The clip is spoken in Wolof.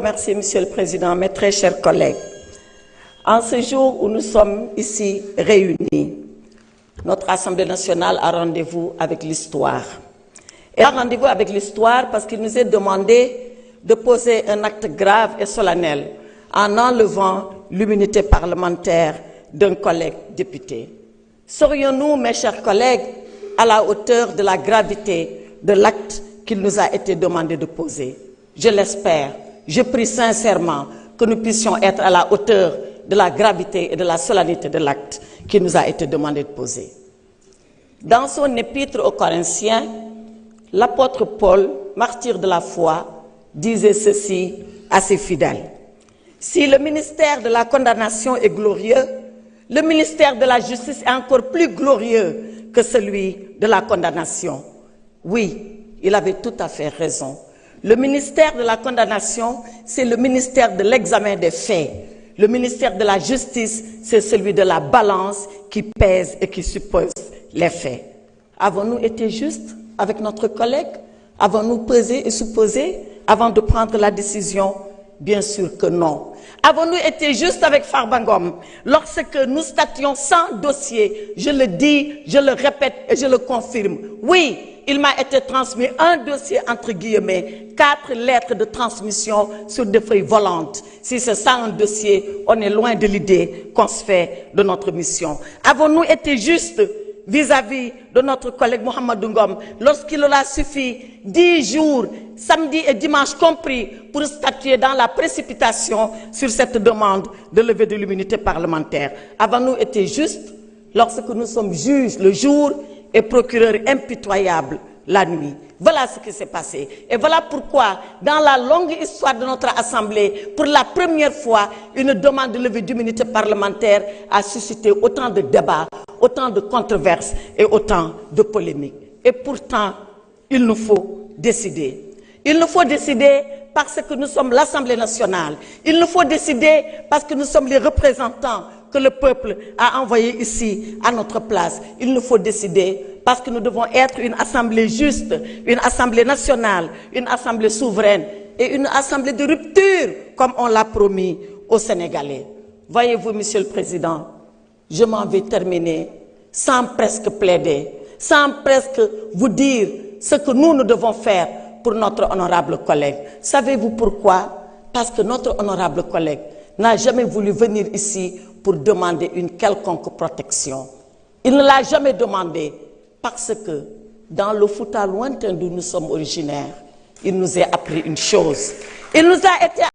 Merci, Monsieur le Président, mes très chers collègues. En ce jour où nous sommes ici réunis, notre Assemblée nationale a rendez-vous avec l'histoire. Elle a rendez-vous avec l'histoire parce qu'il nous est demandé de poser un acte grave et solennel en enlevant l'immunité parlementaire d'un collègue député. Serions-nous, mes chers collègues, à la hauteur de la gravité de l'acte qu'il nous a été demandé de poser? Je l'espère. Je prie sincèrement que nous puissions être à la hauteur de la gravité et de la solennité de l'acte qui nous a été demandé de poser. Dans son épître aux Corinthiens, l'apôtre Paul, martyr de la foi, disait ceci à ses fidèles. Si le ministère de la condamnation est glorieux, le ministère de la justice est encore plus glorieux que celui de la condamnation. Oui, il avait tout à fait raison. Le ministère de la condamnation, c'est le ministère de l'examen des faits. Le ministère de la justice, c'est celui de la balance qui pèse et qui suppose les faits. Avons-nous été justes avec notre collègue? Avons-nous pesé et supposé avant de prendre la décision? Bien sûr que non. Avons-nous été justes avec Farba Ngom lorsque nous statuions sans dossier? Je le dis, je le répète et je le confirme. Oui, il m'a été transmis un dossier entre guillemets, 4 lettres de transmission sur des feuilles volantes. Si c'est ça un dossier, on est loin de l'idée qu'on se fait de notre mission. Avons-nous été justes vis-à-vis de notre collègue Mohamedou Ngom lorsqu'il aura suffi 10 jours, samedi et dimanche compris, pour statuer dans la précipitation sur cette demande de levée de l'immunité parlementaire? Avons-nous été justes lorsque nous sommes juges le jour et procureurs impitoyables la nuit? Voilà ce qui s'est passé. Et voilà pourquoi, dans la longue histoire de notre Assemblée, pour la première fois, une demande de levée d'immunité parlementaire a suscité autant de débats, autant de controverses et autant de polémiques. Et pourtant, il nous faut décider. Il nous faut décider parce que nous sommes l'Assemblée nationale. Il nous faut décider parce que nous sommes les représentants que le peuple a envoyés ici à notre place. Il nous faut décider parce que nous devons être une assemblée juste, une assemblée nationale, une assemblée souveraine et une assemblée de rupture, comme on l'a promis aux Sénégalais. Voyez-vous, Monsieur le Président, je m'en vais terminer sans presque plaider, sans presque vous dire ce que nous devons faire pour notre honorable collègue. Savez-vous pourquoi? Parce que notre honorable collègue n'a jamais voulu venir ici pour demander une quelconque protection. Il ne l'a jamais demandé parce que dans le Fouta lointain d'où nous sommes originaires, il nous a appris une chose. Il nous a été